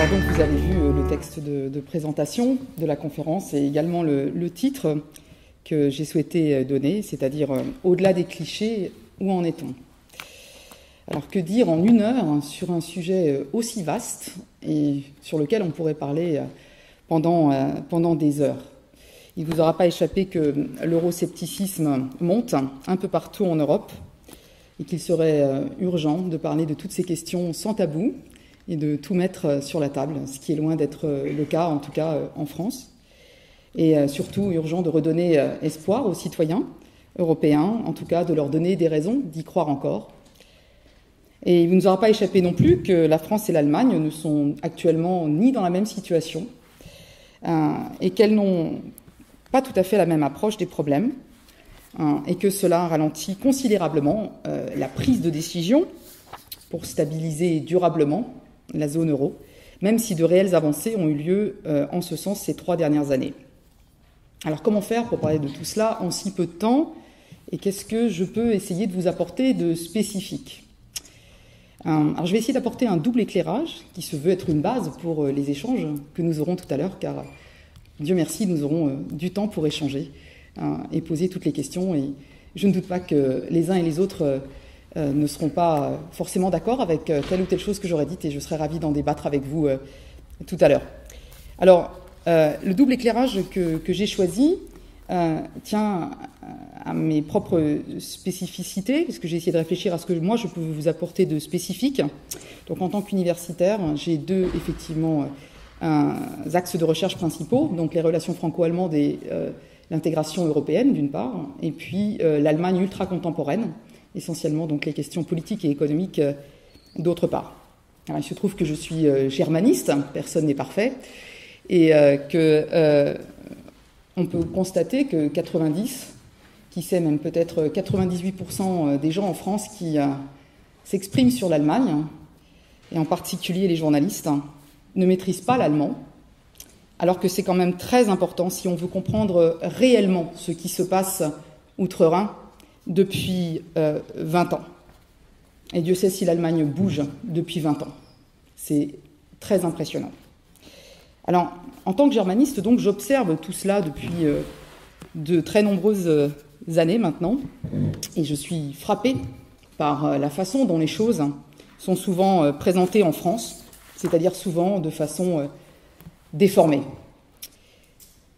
Alors donc vous avez vu le texte de présentation de la conférence et également le titre que j'ai souhaité donner, c'est-à-dire au-delà des clichés, où en est-on? Alors que dire en 1 heure sur un sujet aussi vaste et sur lequel on pourrait parler pendant des heures? Il ne vous aura pas échappé que l'euroscepticisme monte un peu partout en Europe et qu'il serait urgent de parler de toutes ces questions sans tabou et de tout mettre sur la table, ce qui est loin d'être le cas, en tout cas en France. Et surtout urgent de redonner espoir aux citoyens européens, en tout cas de leur donner des raisons d'y croire encore. Et il ne nous aura pas échappé non plus que la France et l'Allemagne ne sont actuellement ni dans la même situation et qu'elles n'ont pas tout à fait la même approche des problèmes et que cela ralentit considérablement la prise de décision pour stabiliser durablement la zone euro, même si de réelles avancées ont eu lieu en ce sens ces 3 dernières années. Alors comment faire pour parler de tout cela en si peu de temps et qu'est-ce que je peux essayer de vous apporter de spécifique? Alors je vais essayer d'apporter un double éclairage qui se veut être une base pour les échanges que nous aurons tout à l'heure, car Dieu merci, nous aurons du temps pour échanger et poser toutes les questions. Et je ne doute pas que les uns et les autres ne seront pas forcément d'accord avec telle ou telle chose que j'aurais dite et je serai ravie d'en débattre avec vous tout à l'heure. Alors, le double éclairage que j'ai choisi tient à mes propres spécificités, parce que j'ai essayé de réfléchir à ce que moi je peux vous apporter de spécifique. Donc en tant qu'universitaire, j'ai 2 effectivement axes de recherche principaux, donc les relations franco-allemandes et l'intégration européenne d'une part, et puis l'Allemagne ultra-contemporaine, essentiellement donc les questions politiques et économiques d'autre part. Alors il se trouve que je suis germaniste, personne n'est parfait, et on peut constater que 90, qui sait même peut-être 98% des gens en France qui s'expriment sur l'Allemagne, et en particulier les journalistes, ne maîtrisent pas l'allemand, alors que c'est quand même très important si on veut comprendre réellement ce qui se passe outre-Rhin depuis 20 ans. Et Dieu sait si l'Allemagne bouge depuis 20 ans. C'est très impressionnant. Alors, en tant que germaniste, donc, j'observe tout cela depuis de très nombreuses années maintenant, et je suis frappée par la façon dont les choses sont souvent présentées en France, c'est-à-dire souvent de façon déformée.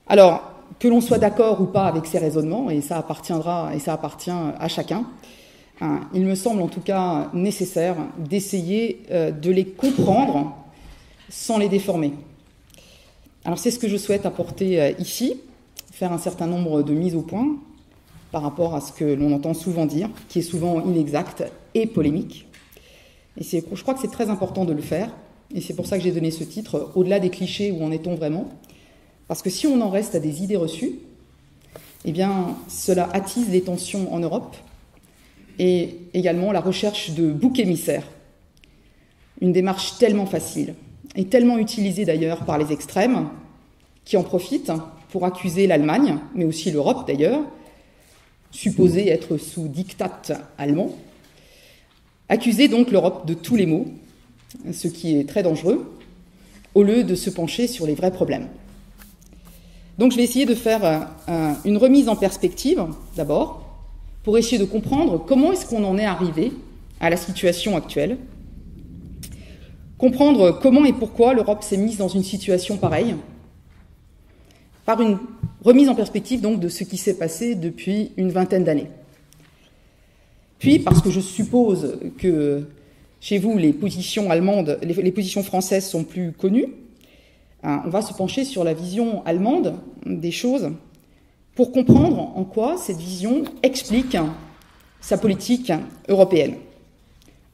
Alors, que l'on soit d'accord ou pas avec ces raisonnements, et ça appartient à chacun, il me semble en tout cas nécessaire d'essayer de les comprendre sans les déformer. Alors c'est ce que je souhaite apporter ici, faire un certain nombre de mises au point par rapport à ce que l'on entend souvent dire, qui est souvent inexact et polémique. Et je crois que c'est très important de le faire, et c'est pour ça que j'ai donné ce titre, « Au-delà des clichés, où en est-on vraiment ?» Parce que si on en reste à des idées reçues, eh bien cela attise les tensions en Europe et également la recherche de boucs émissaires. Une démarche tellement facile et tellement utilisée d'ailleurs par les extrêmes qui en profitent pour accuser l'Allemagne, mais aussi l'Europe d'ailleurs, supposée être sous diktat allemand, accuser donc l'Europe de tous les maux, ce qui est très dangereux, au lieu de se pencher sur les vrais problèmes. Donc je vais essayer de faire une remise en perspective, d'abord, pour essayer de comprendre comment est-ce qu'on en est arrivé à la situation actuelle, comprendre comment et pourquoi l'Europe s'est mise dans une situation pareille, par une remise en perspective donc de ce qui s'est passé depuis une vingtaine d'années. Puis, parce que je suppose que chez vous, les positions allemandes, les positions françaises sont plus connues, on va se pencher sur la vision allemande des choses pour comprendre en quoi cette vision explique sa politique européenne.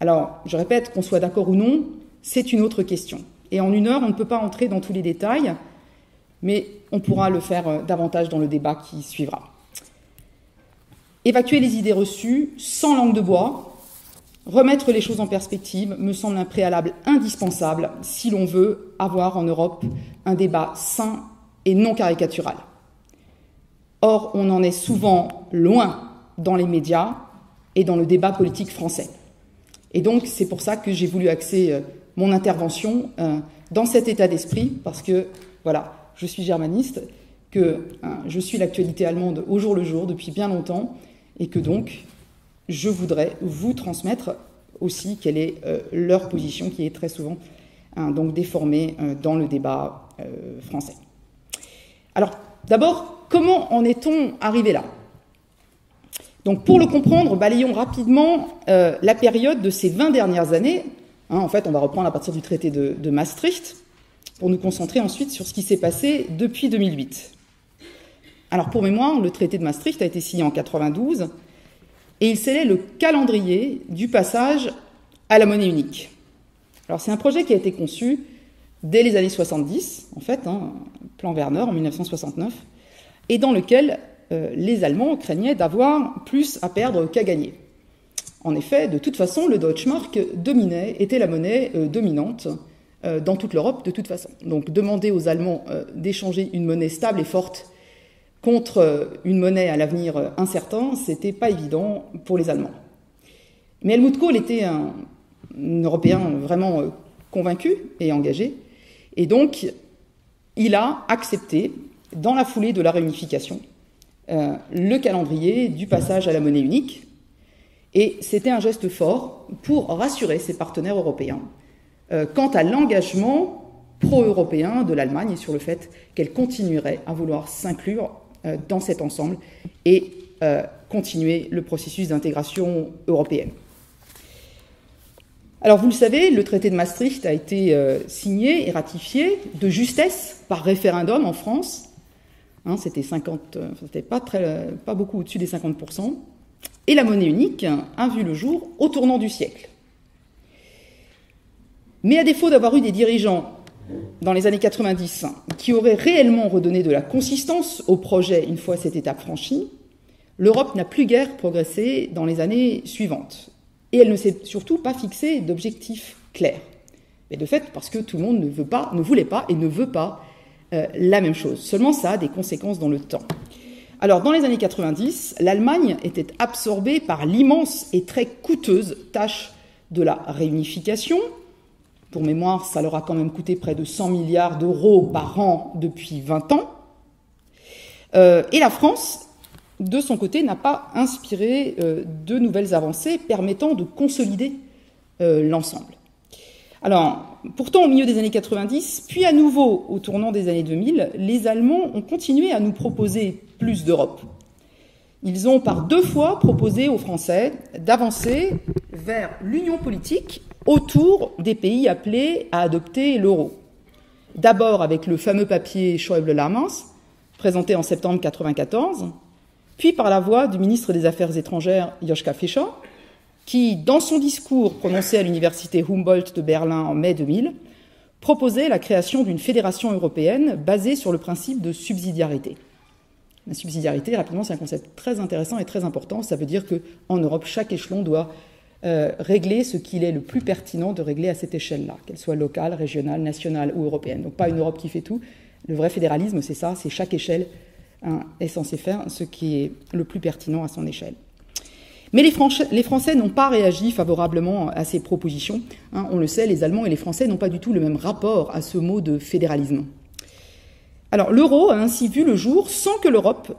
Alors, je répète, qu'on soit d'accord ou non, c'est une autre question. Et en 1 heure, on ne peut pas entrer dans tous les détails, mais on pourra le faire davantage dans le débat qui suivra. Évacuer les idées reçues sans langue de bois, remettre les choses en perspective me semble un préalable indispensable si l'on veut avoir en Europe un débat sain et non caricatural. Or, on en est souvent loin dans les médias et dans le débat politique français. Et donc, c'est pour ça que j'ai voulu axer mon intervention dans cet état d'esprit, parce que, voilà, je suis germaniste, que je suis l'actualité allemande au jour le jour depuis bien longtemps, et que donc, je voudrais vous transmettre aussi quelle est leur position, qui est très souvent donc déformée dans le débat français. Alors, d'abord, comment en est-on arrivé là ? Donc, pour le comprendre, balayons rapidement la période de ces 20 dernières années. En fait, on va reprendre à partir du traité de Maastricht, pour nous concentrer ensuite sur ce qui s'est passé depuis 2008. Alors, pour mémoire, le traité de Maastricht a été signé en 1992, et il scellait le calendrier du passage à la monnaie unique. Alors, c'est un projet qui a été conçu dès les années 70, en fait, plan Werner en 1969, et dans lequel les Allemands craignaient d'avoir plus à perdre qu'à gagner. En effet, de toute façon, le Deutschmark était la monnaie dominante dans toute l'Europe, de toute façon. Donc, demander aux Allemands d'échanger une monnaie stable et forte contre une monnaie à l'avenir incertain, c'était pas évident pour les Allemands. Mais Helmut Kohl était un Européen vraiment convaincu et engagé, et donc il a accepté, dans la foulée de la réunification, le calendrier du passage à la monnaie unique, et c'était un geste fort pour rassurer ses partenaires européens quant à l'engagement pro-européen de l'Allemagne et sur le fait qu'elle continuerait à vouloir s'inclure dans cet ensemble et continuer le processus d'intégration européenne. Alors, vous le savez, le traité de Maastricht a été signé et ratifié de justesse par référendum en France. C'était pas beaucoup au-dessus des 50%. Et la monnaie unique a vu le jour au tournant du siècle. Mais à défaut d'avoir eu des dirigeants dans les années 90 qui auraient réellement redonné de la consistance au projet une fois cette étape franchie, l'Europe n'a plus guère progressé dans les années suivantes. Et elle ne s'est surtout pas fixé d'objectifs clairs. Mais de fait, parce que tout le monde ne voulait pas et ne veut pas la même chose. Seulement, ça a des conséquences dans le temps. Alors, dans les années 90, l'Allemagne était absorbée par l'immense et très coûteuse tâche de la réunification. Pour mémoire, ça leur a quand même coûté près de 100 milliards d'euros par an depuis 20 ans. Et la France, de son côté, n'a pas inspiré de nouvelles avancées permettant de consolider l'ensemble. Alors, pourtant, au milieu des années 90, puis à nouveau au tournant des années 2000, les Allemands ont continué à nous proposer plus d'Europe. Ils ont par 2 fois proposé aux Français d'avancer vers l'union politique autour des pays appelés à adopter l'euro. D'abord avec le fameux papier Schäuble-Lamens, présenté en septembre 1994, puis par la voix du ministre des Affaires étrangères Joschka Fischer, qui, dans son discours prononcé à l'université Humboldt de Berlin en mai 2000, proposait la création d'une fédération européenne basée sur le principe de subsidiarité. La subsidiarité, rapidement, c'est un concept très intéressant et très important. Ça veut dire qu'en Europe, chaque échelon doit régler ce qu'il est le plus pertinent de régler à cette échelle-là, qu'elle soit locale, régionale, nationale ou européenne. Donc pas une Europe qui fait tout. Le vrai fédéralisme, c'est ça, c'est chaque échelle est censée faire ce qui est le plus pertinent à son échelle. Mais les Français n'ont pas réagi favorablement à ces propositions. On le sait, les Allemands et les Français n'ont pas du tout le même rapport à ce mot de fédéralisme. Alors l'euro a ainsi vu le jour sans que l'Europe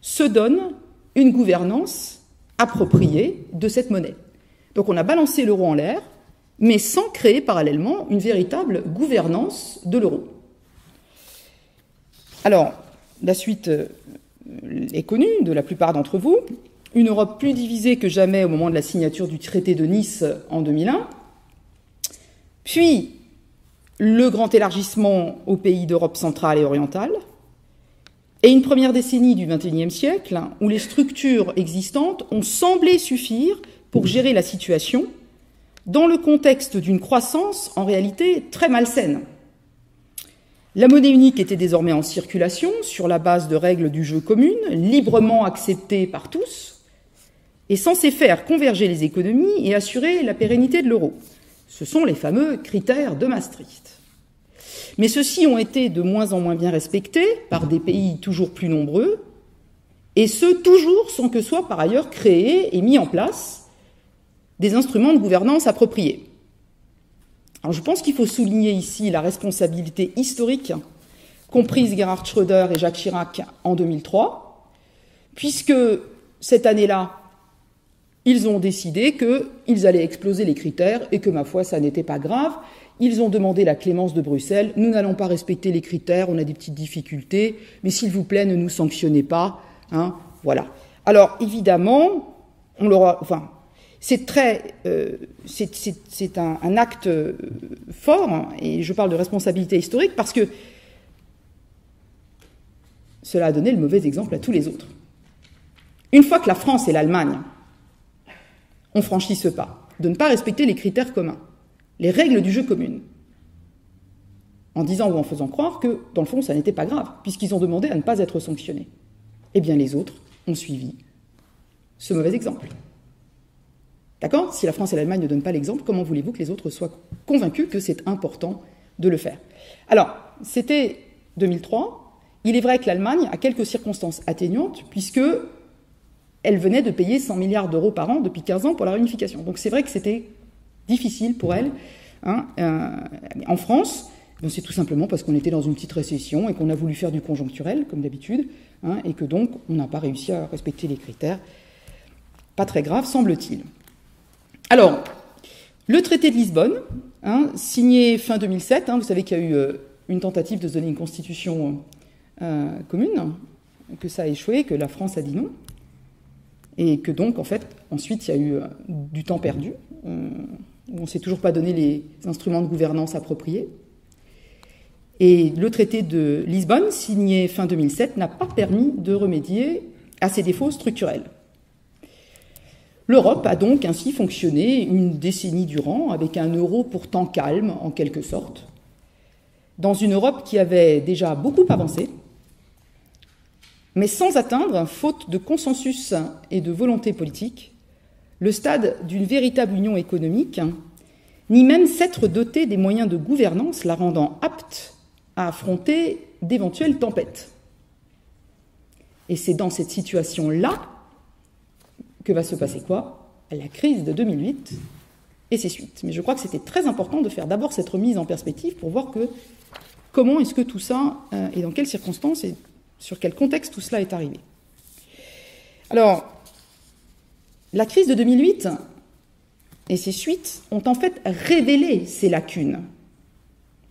se donne une gouvernance appropriée de cette monnaie. Donc on a balancé l'euro en l'air, mais sans créer parallèlement une véritable gouvernance de l'euro. Alors, la suite est connue de la plupart d'entre vous. Une Europe plus divisée que jamais au moment de la signature du traité de Nice en 2001, puis le grand élargissement aux pays d'Europe centrale et orientale, et une première décennie du XXIe siècle où les structures existantes ont semblé suffire pour gérer la situation dans le contexte d'une croissance en réalité très malsaine. La monnaie unique était désormais en circulation sur la base de règles du jeu communes, librement acceptées par tous, et censée faire converger les économies et assurer la pérennité de l'euro. Ce sont les fameux critères de Maastricht. Mais ceux-ci ont été de moins en moins bien respectés par des pays toujours plus nombreux, et ce, toujours sans que soient par ailleurs créés et mis en place des instruments de gouvernance appropriés. Alors, je pense qu'il faut souligner ici la responsabilité historique qu'ont prise Gerhard Schröder et Jacques Chirac en 2003, puisque cette année-là, ils ont décidé qu'ils allaient exploser les critères et que, ma foi, ça n'était pas grave. Ils ont demandé la clémence de Bruxelles. Nous n'allons pas respecter les critères, on a des petites difficultés, mais s'il vous plaît, ne nous sanctionnez pas. Hein, voilà. Alors, évidemment, on l'aura. Enfin, c'est un acte fort, hein, et je parle de responsabilité historique parce que cela a donné le mauvais exemple à tous les autres. Une fois que la France et l'Allemagne ont franchi ce pas de ne pas respecter les critères communs, les règles du jeu communes, en disant ou en faisant croire que, dans le fond, ça n'était pas grave, puisqu'ils ont demandé à ne pas être sanctionnés. Eh bien, les autres ont suivi ce mauvais exemple. D'accord ? Si la France et l'Allemagne ne donnent pas l'exemple, comment voulez-vous que les autres soient convaincus que c'est important de le faire ? Alors, c'était 2003. Il est vrai que l'Allemagne a quelques circonstances atténuantes, puisque elle venait de payer 100 milliards d'euros par an depuis 15 ans pour la réunification. Donc c'est vrai que c'était difficile pour elle. Hein, en France, c'est tout simplement parce qu'on était dans une petite récession et qu'on a voulu faire du conjoncturel, comme d'habitude, hein, et que donc on n'a pas réussi à respecter les critères. Pas très grave, semble-t-il. Alors, le traité de Lisbonne, hein, signé fin 2007, hein, vous savez qu'il y a eu une tentative de se donner une constitution commune, que ça a échoué, que la France a dit non. Et que donc, en fait, ensuite, il y a eu du temps perdu, où on ne s'est toujours pas donné les instruments de gouvernance appropriés. Et le traité de Lisbonne, signé fin 2007, n'a pas permis de remédier à ces défauts structurels. L'Europe a donc ainsi fonctionné une décennie durant, avec un euro pourtant calme, en quelque sorte, dans une Europe qui avait déjà beaucoup avancé, mais sans atteindre, faute de consensus et de volonté politique, le stade d'une véritable union économique, ni même s'être doté des moyens de gouvernance la rendant apte à affronter d'éventuelles tempêtes. Et c'est dans cette situation-là que va se passer quoi ? La crise de 2008 et ses suites. Mais je crois que c'était très important de faire d'abord cette remise en perspective pour voir comment est-ce que tout ça, et dans quelles circonstances et sur quel contexte tout cela est arrivé. Alors, la crise de 2008 et ses suites ont en fait révélé ces lacunes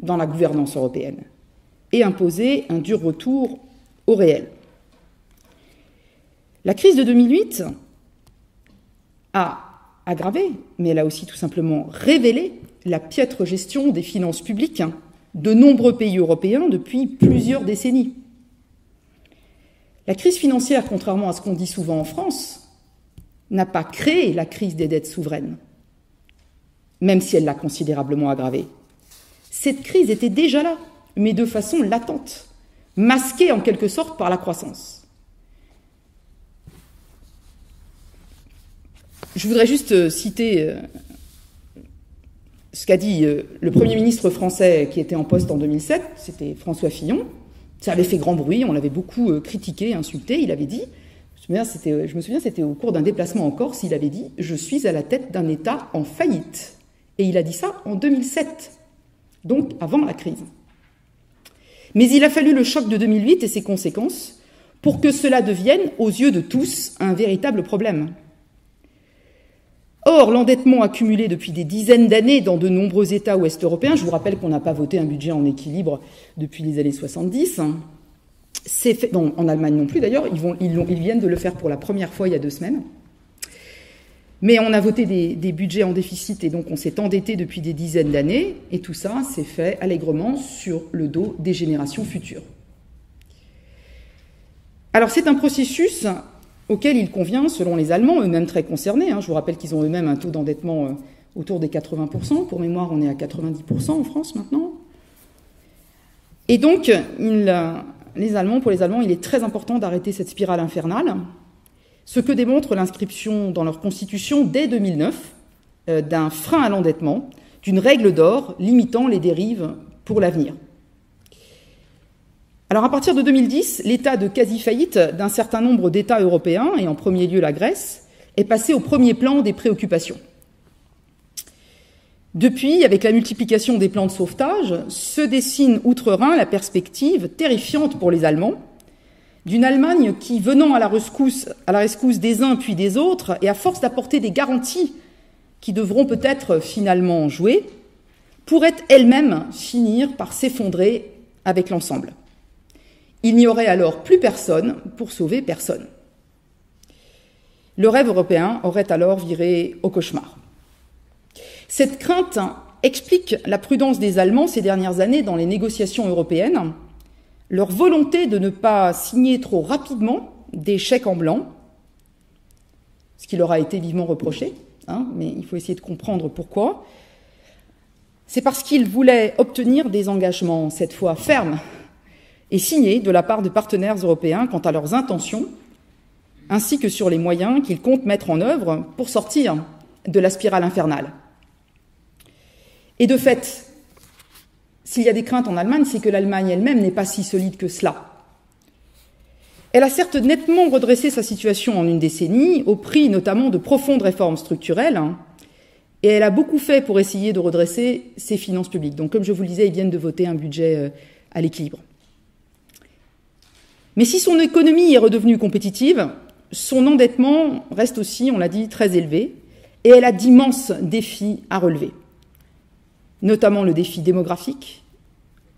dans la gouvernance européenne et imposé un dur retour au réel. La crise de 2008 a aggravé, mais elle a aussi tout simplement révélé la piètre gestion des finances publiques de nombreux pays européens depuis plusieurs décennies. La crise financière, contrairement à ce qu'on dit souvent en France, n'a pas créé la crise des dettes souveraines, même si elle l'a considérablement aggravée. Cette crise était déjà là, mais de façon latente, masquée en quelque sorte par la croissance. Je voudrais juste citer ce qu'a dit le Premier ministre français qui était en poste en 2007, c'était François Fillon. Ça avait fait grand bruit, on l'avait beaucoup critiqué, insulté. Il avait dit, je me souviens, c'était au cours d'un déplacement en Corse, il avait dit « Je suis à la tête d'un État en faillite ». Et il a dit ça en 2007, donc avant la crise. Mais il a fallu le choc de 2008 et ses conséquences pour que cela devienne, aux yeux de tous, un véritable problème. Or, l'endettement accumulé depuis des dizaines d'années dans de nombreux États ouest européens, je vous rappelle qu'on n'a pas voté un budget en équilibre depuis les années 70, c'est fait, non, en Allemagne non plus d'ailleurs, ils viennent de le faire pour la première fois il y a 2 semaines. Mais on a voté des budgets en déficit et donc on s'est endetté depuis des dizaines d'années, et tout ça s'est fait allègrement sur le dos des générations futures. Alors c'est un processus auquel il convient, selon les Allemands, eux-mêmes très concernés. Je vous rappelle qu'ils ont eux-mêmes un taux d'endettement autour des 80%. Pour mémoire, on est à 90% en France maintenant. Et donc, pour les Allemands, il est très important d'arrêter cette spirale infernale, ce que démontre l'inscription dans leur constitution dès 2009 d'un frein à l'endettement, d'une règle d'or limitant les dérives pour l'avenir. Alors à partir de 2010, l'état de quasi-faillite d'un certain nombre d'États européens, et en premier lieu la Grèce, est passé au premier plan des préoccupations. Depuis, avec la multiplication des plans de sauvetage, se dessine outre-Rhin la perspective terrifiante pour les Allemands d'une Allemagne qui, venant à la rescousse des uns puis des autres, et à force d'apporter des garanties qui devront peut-être finalement jouer, pourrait elle-même finir par s'effondrer avec l'ensemble. Il n'y aurait alors plus personne pour sauver personne. Le rêve européen aurait alors viré au cauchemar. Cette crainte explique la prudence des Allemands ces dernières années dans les négociations européennes, leur volonté de ne pas signer trop rapidement des chèques en blanc, ce qui leur a été vivement reproché, mais il faut essayer de comprendre pourquoi. C'est parce qu'ils voulaient obtenir des engagements, cette fois fermes, et signés de la part de partenaires européens quant à leurs intentions, ainsi que sur les moyens qu'ils comptent mettre en œuvre pour sortir de la spirale infernale. Et de fait, s'il y a des craintes en Allemagne, c'est que l'Allemagne elle-même n'est pas si solide que cela. Elle a certes nettement redressé sa situation en une décennie, au prix notamment de profondes réformes structurelles, et elle a beaucoup fait pour essayer de redresser ses finances publiques. Donc, comme je vous le disais, ils viennent de voter un budget à l'équilibre. Mais si son économie est redevenue compétitive, son endettement reste aussi, on l'a dit, très élevé, et elle a d'immenses défis à relever, notamment le défi démographique,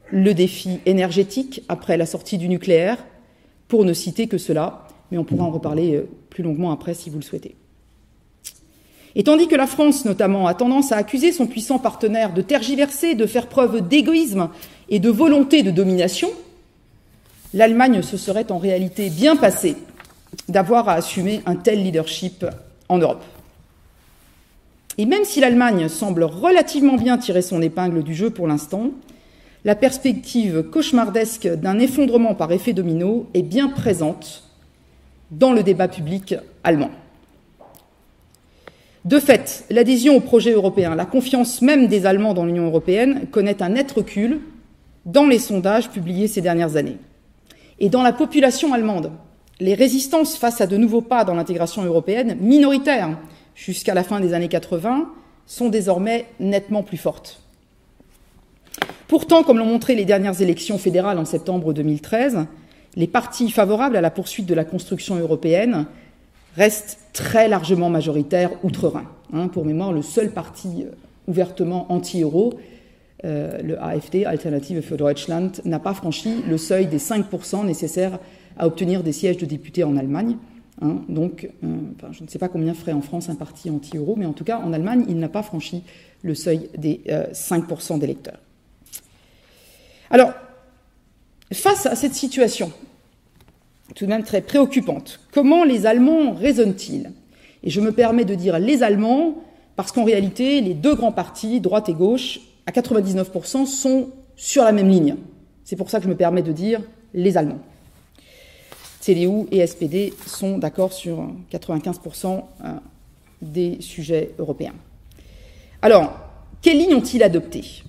le défi énergétique après la sortie du nucléaire, pour ne citer que cela, mais on pourra en reparler plus longuement après si vous le souhaitez. Et tandis que la France, notamment, a tendance à accuser son puissant partenaire de tergiverser, de faire preuve d'égoïsme et de volonté de domination, l'Allemagne se serait en réalité bien passée d'avoir à assumer un tel leadership en Europe. Et même si l'Allemagne semble relativement bien tirer son épingle du jeu pour l'instant, la perspective cauchemardesque d'un effondrement par effet domino est bien présente dans le débat public allemand. De fait, l'adhésion au projet européen, la confiance même des Allemands dans l'Union européenne connaît un net recul dans les sondages publiés ces dernières années. Et dans la population allemande, les résistances face à de nouveaux pas dans l'intégration européenne, minoritaires jusqu'à la fin des années 80, sont désormais nettement plus fortes. Pourtant, comme l'ont montré les dernières élections fédérales en septembre 2013, les partis favorables à la poursuite de la construction européenne restent très largement majoritaires outre-Rhin. Pour mémoire, le seul parti ouvertement anti-euro, le AfD, Alternative für Deutschland, n'a pas franchi le seuil des 5% nécessaires à obtenir des sièges de députés en Allemagne. Donc, je ne sais pas combien ferait en France un parti anti-euro, mais en tout cas, en Allemagne, il n'a pas franchi le seuil des 5% d'électeurs. Alors, face à cette situation, tout de même très préoccupante, comment les Allemands raisonnent-ils? Et je me permets de dire les Allemands, parce qu'en réalité, les deux grands partis, droite et gauche, à 99%, sont sur la même ligne. C'est pour ça que je me permets de dire les Allemands. CDU et SPD sont d'accord sur 95% des sujets européens. Alors, quelle ligne ont-ils adoptée?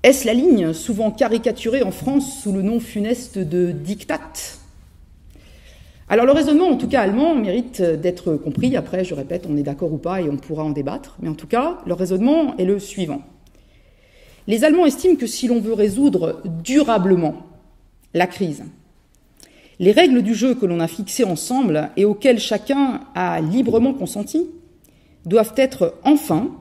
Est-ce la ligne souvent caricaturée en France sous le nom funeste de diktat? Alors le raisonnement, en tout cas allemand, mérite d'être compris. Après, je répète, on est d'accord ou pas et on pourra en débattre. Mais en tout cas, le raisonnement est le suivant. Les Allemands estiment que si l'on veut résoudre durablement la crise, les règles du jeu que l'on a fixées ensemble et auxquelles chacun a librement consenti doivent être enfin,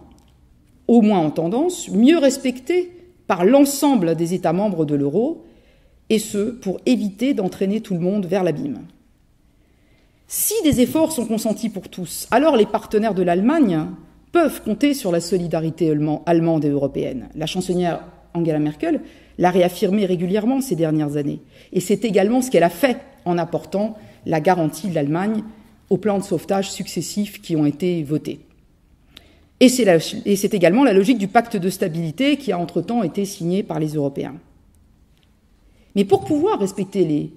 au moins en tendance, mieux respectées par l'ensemble des États membres de l'euro, et ce, pour éviter d'entraîner tout le monde vers l'abîme. Si des efforts sont consentis pour tous, alors les partenaires de l'Allemagne peuvent compter sur la solidarité allemande et européenne. La chancelière Angela Merkel l'a réaffirmé régulièrement ces dernières années. Et c'est également ce qu'elle a fait en apportant la garantie de l'Allemagne aux plans de sauvetage successifs qui ont été votés. Et c'est également la logique du pacte de stabilité qui a entre-temps été signé par les Européens. Mais pour pouvoir respecter les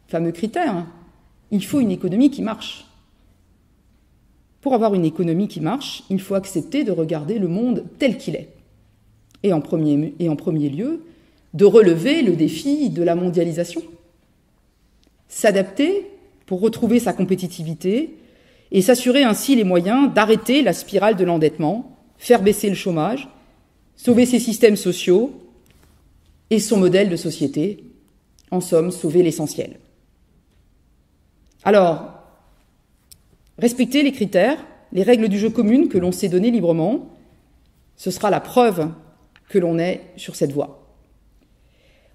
fameux critères, il faut une économie qui marche. Pour avoir une économie qui marche, il faut accepter de regarder le monde tel qu'il est. Et en premier lieu, de relever le défi de la mondialisation. S'adapter pour retrouver sa compétitivité et s'assurer ainsi les moyens d'arrêter la spirale de l'endettement, faire baisser le chômage sauver ses systèmes sociaux et son modèle de société, en somme, sauver l'essentiel. Alors, respecter les critères, les règles du jeu communes que l'on s'est données librement, ce sera la preuve que l'on est sur cette voie.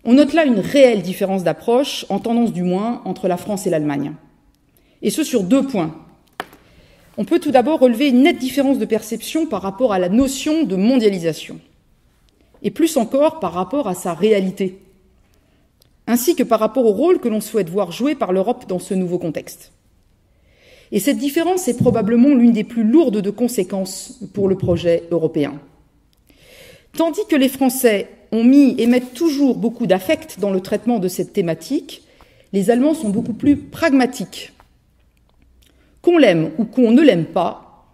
On note là une réelle différence d'approche, en tendance du moins, entre la France et l'Allemagne. Et ce sur 2 points. On peut tout d'abord relever une nette différence de perception par rapport à la notion de mondialisation, et plus encore par rapport à sa réalité, ainsi que par rapport au rôle que l'on souhaite voir joué par l'Europe dans ce nouveau contexte. Et cette différence est probablement l'une des plus lourdes de conséquences pour le projet européen. Tandis que les Français ont mis et mettent toujours beaucoup d'affect dans le traitement de cette thématique, les Allemands sont beaucoup plus pragmatiques. Qu'on l'aime ou qu'on ne l'aime pas,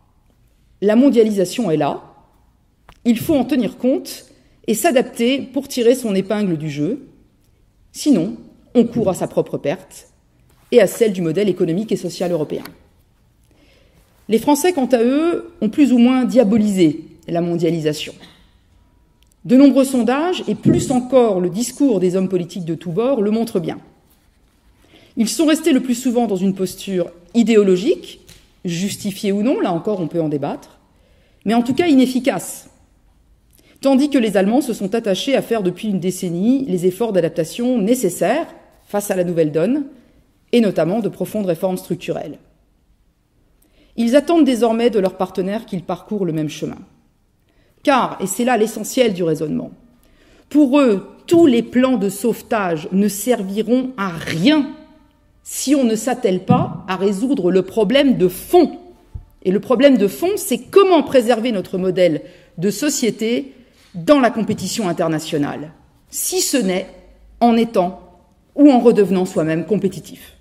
la mondialisation est là, il faut en tenir compte et s'adapter pour tirer son épingle du jeu, sinon on court à sa propre perte et à celle du modèle économique et social européen. Les Français, quant à eux, ont plus ou moins diabolisé la mondialisation. De nombreux sondages, et plus encore le discours des hommes politiques de tous bords, le montrent bien. Ils sont restés le plus souvent dans une posture idéologique, justifiée ou non, là encore on peut en débattre, mais en tout cas inefficace, tandis que les Allemands se sont attachés à faire depuis une décennie les efforts d'adaptation nécessaires face à la nouvelle donne, et notamment de profondes réformes structurelles. Ils attendent désormais de leurs partenaires qu'ils parcourent le même chemin. Car, et c'est là l'essentiel du raisonnement, pour eux, tous les plans de sauvetage ne serviront à rien si on ne s'attelle pas à résoudre le problème de fond. Et le problème de fond, c'est comment préserver notre modèle de société dans la compétition internationale, si ce n'est en étant ou en redevenant soi-même compétitif.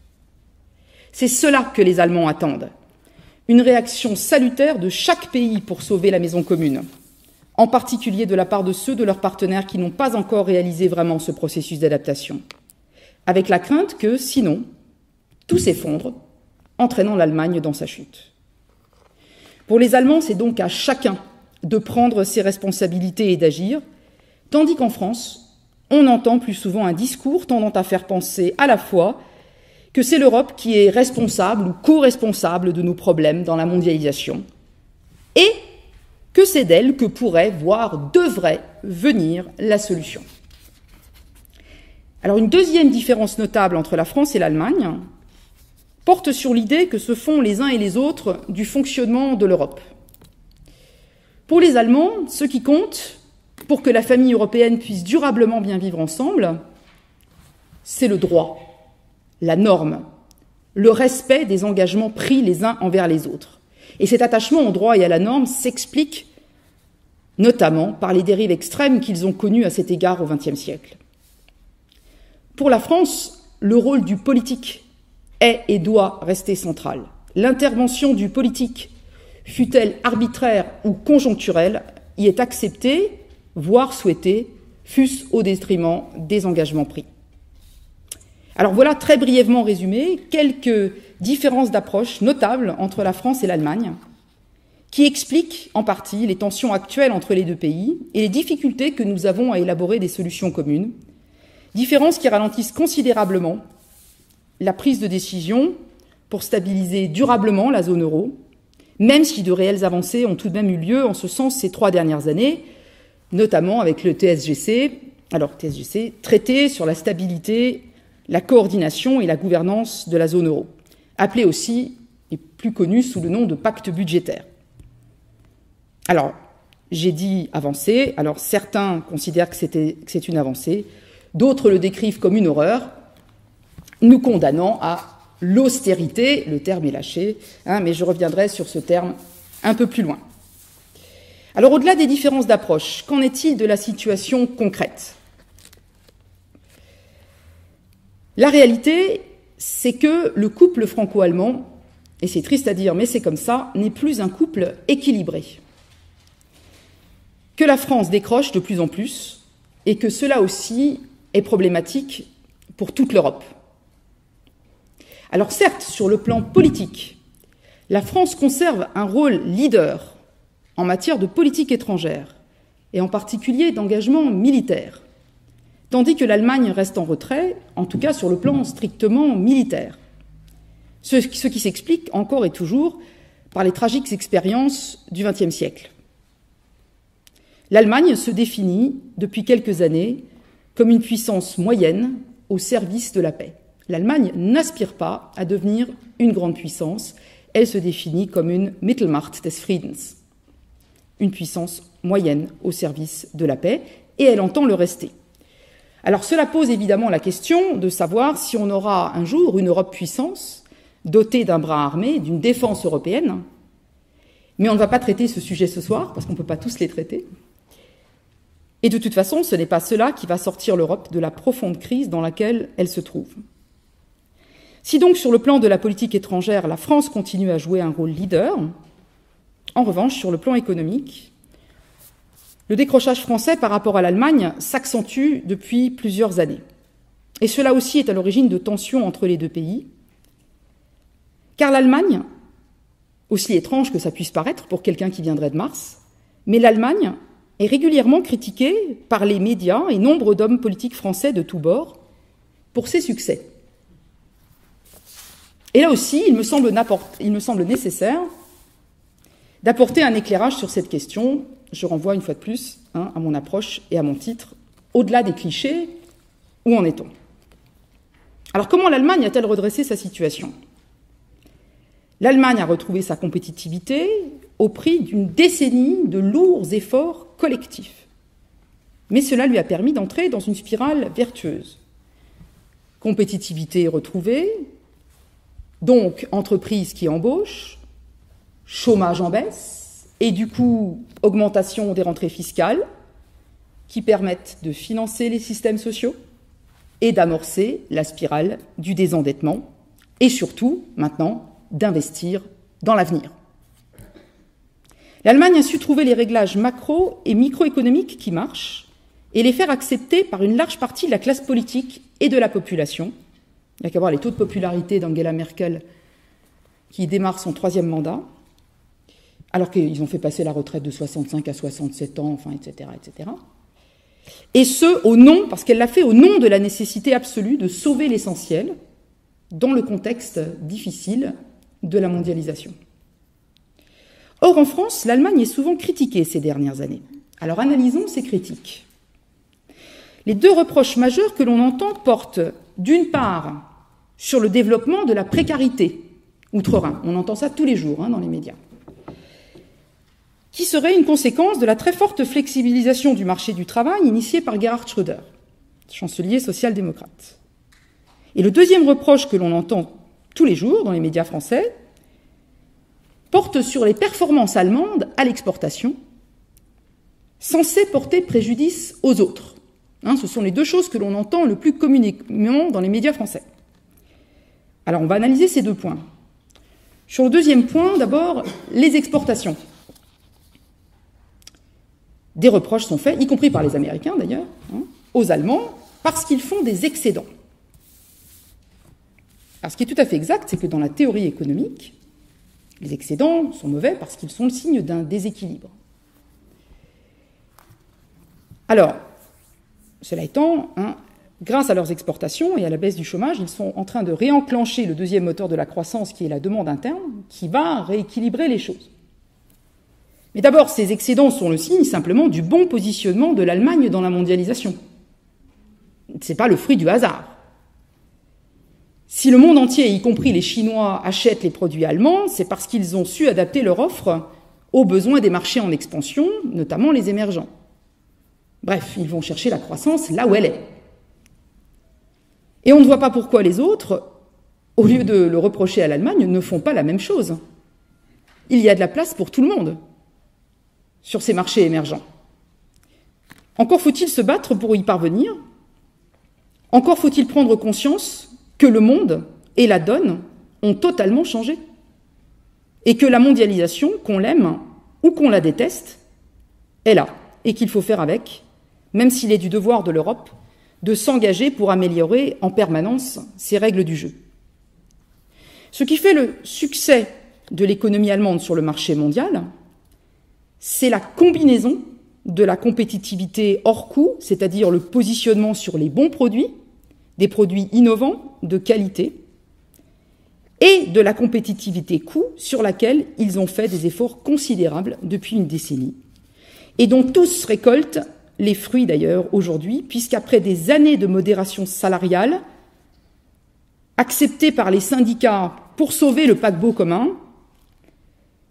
C'est cela que les Allemands attendent. Une réaction salutaire de chaque pays pour sauver la maison commune, en particulier de la part de ceux de leurs partenaires qui n'ont pas encore réalisé vraiment ce processus d'adaptation, avec la crainte que, sinon, tout s'effondre, entraînant l'Allemagne dans sa chute. Pour les Allemands, c'est donc à chacun de prendre ses responsabilités et d'agir, tandis qu'en France, on entend plus souvent un discours tendant à faire penser à la fois que c'est l'Europe qui est responsable ou co-responsable de nos problèmes dans la mondialisation, et que c'est d'elle que pourrait, voire devrait, venir la solution. Alors une deuxième différence notable entre la France et l'Allemagne porte sur l'idée que se font les uns et les autres du fonctionnement de l'Europe. Pour les Allemands, ce qui compte pour que la famille européenne puisse durablement bien vivre ensemble, c'est le droit, la norme, le respect des engagements pris les uns envers les autres. Et cet attachement au droit et à la norme s'explique notamment par les dérives extrêmes qu'ils ont connues à cet égard au XXe siècle. Pour la France, le rôle du politique est et doit rester central. L'intervention du politique, fût-elle arbitraire ou conjoncturelle, y est acceptée, voire souhaitée, fût-ce au détriment des engagements pris. Alors voilà, très brièvement résumé, quelques différences d'approche notables entre la France et l'Allemagne, qui expliquent en partie les tensions actuelles entre les deux pays et les difficultés que nous avons à élaborer des solutions communes, différences qui ralentissent considérablement la prise de décision pour stabiliser durablement la zone euro, même si de réelles avancées ont tout de même eu lieu en ce sens ces 3 dernières années, notamment avec le TSGC, traité sur la stabilité, la coordination et la gouvernance de la zone euro, appelé aussi et plus connu sous le nom de pacte budgétaire. Alors, j'ai dit avancée, alors certains considèrent que c'est une avancée, d'autres le décrivent comme une horreur, nous condamnant à l'austérité, le terme est lâché, mais je reviendrai sur ce terme un peu plus loin. Alors, au-delà des différences d'approche, qu'en est-il de la situation concrète ? La réalité, c'est que le couple franco-allemand, et c'est triste à dire, mais c'est comme ça, n'est plus un couple équilibré. Que la France décroche de plus en plus, et que cela aussi est problématique pour toute l'Europe. Alors certes, sur le plan politique, la France conserve un rôle leader en matière de politique étrangère, et en particulier d'engagement militaire, tandis que l'Allemagne reste en retrait, en tout cas sur le plan strictement militaire. Ce qui s'explique encore et toujours par les tragiques expériences du XXe siècle. L'Allemagne se définit depuis quelques années comme une puissance moyenne au service de la paix. L'Allemagne n'aspire pas à devenir une grande puissance, elle se définit comme une Mittelmacht des Friedens, une puissance moyenne au service de la paix, et elle entend le rester. Alors cela pose évidemment la question de savoir si on aura un jour une Europe puissance, dotée d'un bras armé, d'une défense européenne, mais on ne va pas traiter ce sujet ce soir, parce qu'on ne peut pas tous les traiter. Et de toute façon, ce n'est pas cela qui va sortir l'Europe de la profonde crise dans laquelle elle se trouve. Si donc sur le plan de la politique étrangère, la France continue à jouer un rôle leader, en revanche, sur le plan économique, le décrochage français par rapport à l'Allemagne s'accentue depuis plusieurs années. Et cela aussi est à l'origine de tensions entre les deux pays, car l'Allemagne, aussi étrange que ça puisse paraître pour quelqu'un qui viendrait de Mars, mais l'Allemagne est régulièrement critiquée par les médias et nombre d'hommes politiques français de tous bords pour ses succès. Et là aussi, il me semble nécessaire d'apporter un éclairage sur cette question. Je renvoie une fois de plus à mon approche et à mon titre. Au-delà des clichés, où en est-on? Alors comment l'Allemagne a-t-elle redressé sa situation? L'Allemagne a retrouvé sa compétitivité au prix d'une décennie de lourds efforts collectifs. Mais cela lui a permis d'entrer dans une spirale vertueuse. Compétitivité retrouvée, donc entreprises qui embauchent, chômage en baisse, et du coup augmentation des rentrées fiscales qui permettent de financer les systèmes sociaux et d'amorcer la spirale du désendettement, et surtout, maintenant, d'investir dans l'avenir. L'Allemagne a su trouver les réglages macro- et microéconomiques qui marchent et les faire accepter par une large partie de la classe politique et de la population. Il n'y a qu'à voir les taux de popularité d'Angela Merkel qui démarre son 3e mandat, alors qu'ils ont fait passer la retraite de 65 à 67 ans, enfin, etc., etc. Et ce, au nom, parce qu'elle l'a fait au nom de la nécessité absolue de sauver l'essentiel dans le contexte difficile de la mondialisation. Or, en France, l'Allemagne est souvent critiquée ces dernières années. Alors, analysons ces critiques. Les deux reproches majeurs que l'on entend portent, d'une part, sur le développement de la précarité outre-Rhin. On entend ça tous les jours dans les médias. Qui serait une conséquence de la très forte flexibilisation du marché du travail initiée par Gerhard Schröder, chancelier social-démocrate. Et le deuxième reproche que l'on entend tous les jours dans les médias français porte sur les performances allemandes à l'exportation, censées porter préjudice aux autres. Ce sont les deux choses que l'on entend le plus communément dans les médias français. Alors, on va analyser ces deux points. Sur le deuxième point, d'abord, les exportations. Des reproches sont faits, y compris par les Américains d'ailleurs, aux Allemands, parce qu'ils font des excédents. Alors, ce qui est tout à fait exact, c'est que dans la théorie économique, les excédents sont mauvais parce qu'ils sont le signe d'un déséquilibre. Alors, cela étant, grâce à leurs exportations et à la baisse du chômage, ils sont en train de réenclencher le deuxième moteur de la croissance, qui est la demande interne, qui va rééquilibrer les choses. Mais d'abord, ces excédents sont le signe simplement du bon positionnement de l'Allemagne dans la mondialisation. Ce n'est pas le fruit du hasard. Si le monde entier, y compris les Chinois, achètent les produits allemands, c'est parce qu'ils ont su adapter leur offre aux besoins des marchés en expansion, notamment les émergents. Bref, ils vont chercher la croissance là où elle est. Et on ne voit pas pourquoi les autres, au lieu de le reprocher à l'Allemagne, ne font pas la même chose. Il y a de la place pour tout le monde sur ces marchés émergents. Encore faut-il se battre pour y parvenir. Encore faut-il prendre conscience que le monde et la donne ont totalement changé. Et que la mondialisation, qu'on l'aime ou qu'on la déteste, est là, et qu'il faut faire avec, même s'il est du devoir de l'Europe de s'engager pour améliorer en permanence ses règles du jeu. Ce qui fait le succès de l'économie allemande sur le marché mondial, c'est la combinaison de la compétitivité hors coût, c'est-à-dire le positionnement sur les bons produits, des produits innovants, de qualité, et de la compétitivité coût sur laquelle ils ont fait des efforts considérables depuis une décennie, et dont tous récoltent les fruits d'ailleurs aujourd'hui, puisqu'après des années de modération salariale, acceptée par les syndicats pour sauver le paquebot commun,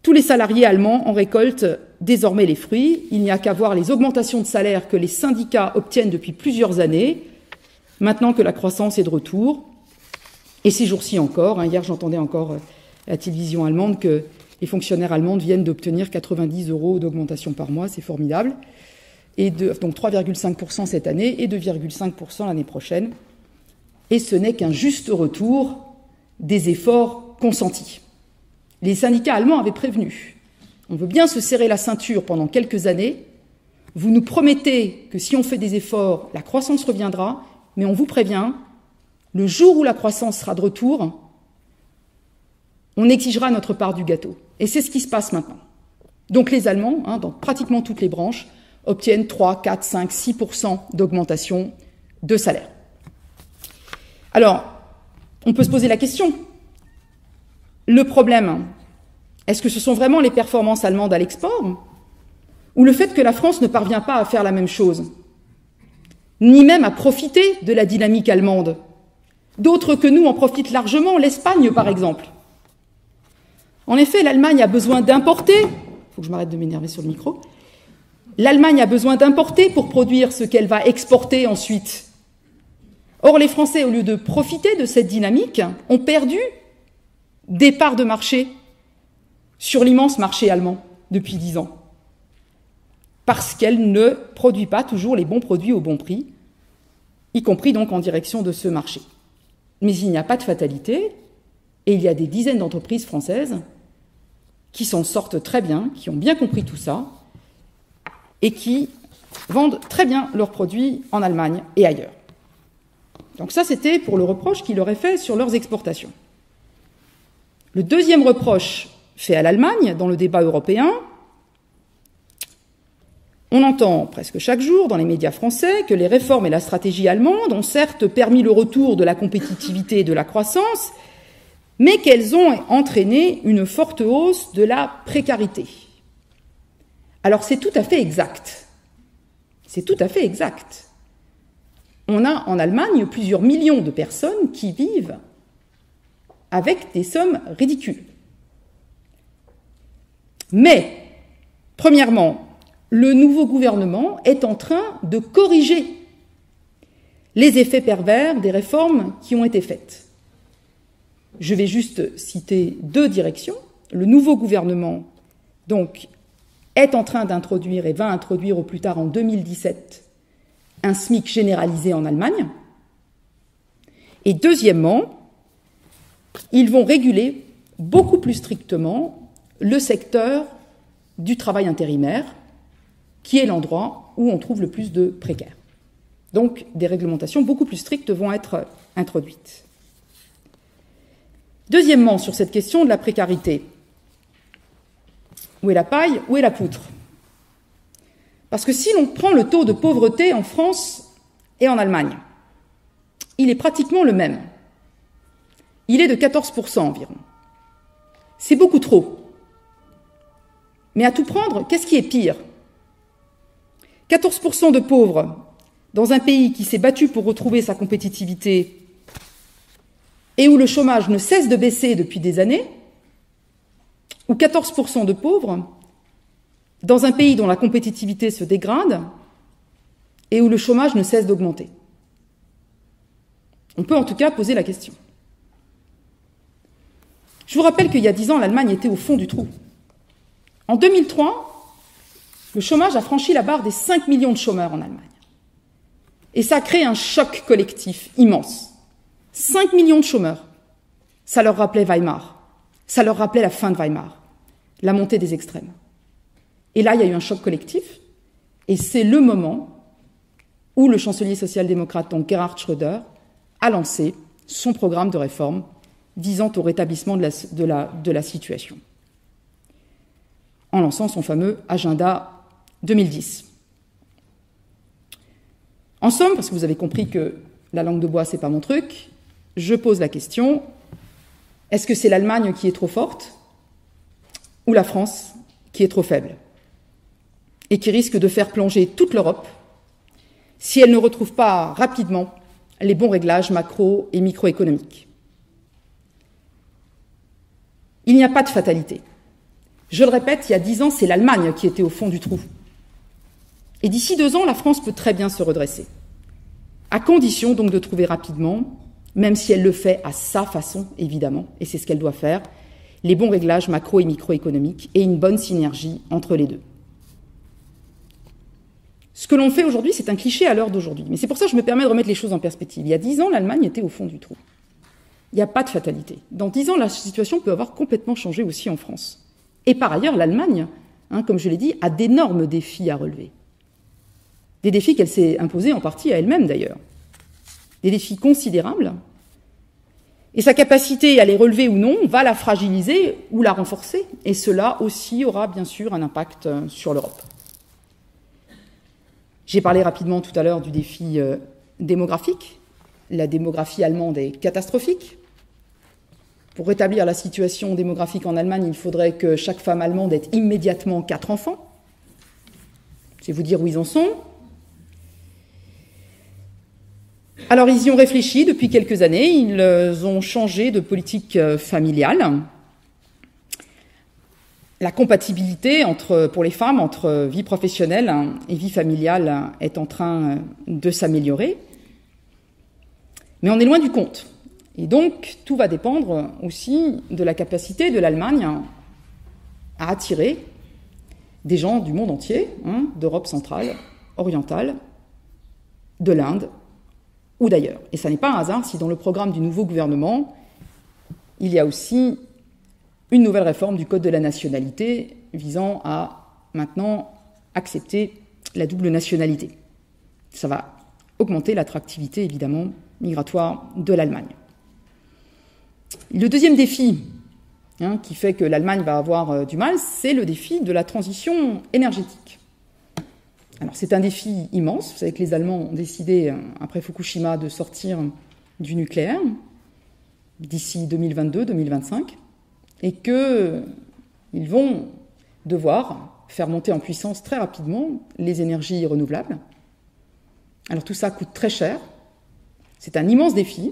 tous les salariés allemands en récoltent désormais les fruits. Il n'y a qu'à voir les augmentations de salaire que les syndicats obtiennent depuis plusieurs années, maintenant que la croissance est de retour. Et ces jours-ci encore, hier j'entendais encore à la télévision allemande que les fonctionnaires allemands viennent d'obtenir 90 € d'augmentation par mois, c'est formidable. Et donc 3,5% cette année et 2,5% l'année prochaine. Et ce n'est qu'un juste retour des efforts consentis. Les syndicats allemands avaient prévenu. On veut bien se serrer la ceinture pendant quelques années. Vous nous promettez que si on fait des efforts, la croissance reviendra, mais on vous prévient, le jour où la croissance sera de retour, on exigera notre part du gâteau. Et c'est ce qui se passe maintenant. Donc les Allemands, dans pratiquement toutes les branches, obtiennent 3, 4, 5, 6% d'augmentation de salaire. Alors, on peut se poser la question. Le problème, est-ce que ce sont vraiment les performances allemandes à l'export ou le fait que la France ne parvient pas à faire la même chose, ni même à profiter de la dynamique allemande? D'autres que nous en profitent largement, l'Espagne par exemple. En effet, l'Allemagne a besoin d'importer, il faut que je m'arrête de m'énerver sur le micro, l'Allemagne a besoin d'importer pour produire ce qu'elle va exporter ensuite. Or, les Français, au lieu de profiter de cette dynamique, ont perdu des parts de marché sur l'immense marché allemand depuis 10 ans, parce qu'elle ne produit pas toujours les bons produits au bon prix, y compris donc en direction de ce marché. Mais il n'y a pas de fatalité, et il y a des dizaines d'entreprises françaises qui s'en sortent très bien, qui ont bien compris tout ça, et qui vendent très bien leurs produits en Allemagne et ailleurs. Donc ça, c'était pour le reproche qu'il leur est fait sur leurs exportations. Le deuxième reproche fait à l'Allemagne dans le débat européen, on entend presque chaque jour dans les médias français que les réformes et la stratégie allemande ont certes permis le retour de la compétitivité et de la croissance, mais qu'elles ont entraîné une forte hausse de la précarité. Alors c'est tout à fait exact. C'est tout à fait exact. On a en Allemagne plusieurs millions de personnes qui vivent avec des sommes ridicules. Mais, premièrement, le nouveau gouvernement est en train de corriger les effets pervers des réformes qui ont été faites. Je vais juste citer 2 directions. Le nouveau gouvernement, donc, est en train d'introduire et va introduire au plus tard en 2017 un SMIC généralisé en Allemagne. Et deuxièmement, ils vont réguler beaucoup plus strictement le secteur du travail intérimaire, qui est l'endroit où on trouve le plus de précaires. Donc, des réglementations beaucoup plus strictes vont être introduites. Deuxièmement, sur cette question de la précarité, où est la paille, où est la poutre? Parce que si l'on prend le taux de pauvreté en France et en Allemagne, il est pratiquement le même. Il est de 14% environ. C'est beaucoup trop. Mais à tout prendre, qu'est-ce qui est pire? 14% de pauvres dans un pays qui s'est battu pour retrouver sa compétitivité et où le chômage ne cesse de baisser depuis des années, ou 14% de pauvres dans un pays dont la compétitivité se dégrade et où le chômage ne cesse d'augmenter. On peut en tout cas poser la question. Je vous rappelle qu'il y a 10 ans, l'Allemagne était au fond du trou. En 2003, le chômage a franchi la barre des 5 millions de chômeurs en Allemagne. Et ça a créé un choc collectif immense. 5 millions de chômeurs. Ça leur rappelait Weimar. Ça leur rappelait la fin de Weimar, la montée des extrêmes. Et là, il y a eu un choc collectif, et c'est le moment où le chancelier social-démocrate, donc Gerhard Schröder, a lancé son programme de réforme visant au rétablissement de la situation, en lançant son fameux agenda 2010. En somme, parce que vous avez compris que la langue de bois, c'est pas mon truc, je pose la question, est-ce que c'est l'Allemagne qui est trop forte ou la France qui est trop faible et qui risque de faire plonger toute l'Europe si elle ne retrouve pas rapidement les bons réglages macro- et microéconomiques? Il n'y a pas de fatalité. Je le répète, il y a 10 ans, c'est l'Allemagne qui était au fond du trou. Et d'ici 2 ans, la France peut très bien se redresser, à condition donc de trouver rapidement, même si elle le fait à sa façon, évidemment, et c'est ce qu'elle doit faire, les bons réglages macro- et microéconomiques et une bonne synergie entre les deux. Ce que l'on fait aujourd'hui, c'est un cliché à l'heure d'aujourd'hui. Mais c'est pour ça que je me permets de remettre les choses en perspective. Il y a 10 ans, l'Allemagne était au fond du trou. Il n'y a pas de fatalité. Dans 10 ans, la situation peut avoir complètement changé aussi en France. Et par ailleurs, l'Allemagne, comme je l'ai dit, a d'énormes défis à relever. Des défis qu'elle s'est imposés en partie à elle-même d'ailleurs. Des défis considérables. Et sa capacité à les relever ou non va la fragiliser ou la renforcer. Et cela aussi aura bien sûr un impact sur l'Europe. J'ai parlé rapidement tout à l'heure du défi démographique. La démographie allemande est catastrophique. Pour rétablir la situation démographique en Allemagne, il faudrait que chaque femme allemande ait immédiatement 4 enfants. Je vais vous dire où ils en sont. Alors, ils y ont réfléchi depuis quelques années. Ils ont changé de politique familiale. La compatibilité pour les femmes entre vie professionnelle et vie familiale est en train de s'améliorer. Mais on est loin du compte. Et donc, tout va dépendre aussi de la capacité de l'Allemagne à attirer des gens du monde entier, d'Europe centrale, orientale, de l'Inde ou d'ailleurs. Et ça n'est pas un hasard si dans le programme du nouveau gouvernement, il y a aussi une nouvelle réforme du Code de la nationalité visant à maintenant accepter la double nationalité. Ça va augmenter l'attractivité, évidemment, migratoire de l'Allemagne. Le deuxième défi qui fait que l'Allemagne va avoir du mal, c'est le défi de la transition énergétique. Alors c'est un défi immense. Vous savez que les Allemands ont décidé, après Fukushima, de sortir du nucléaire d'ici 2022-2025 et qu'ils vont devoir faire monter en puissance très rapidement les énergies renouvelables. Alors tout ça coûte très cher. C'est un immense défi,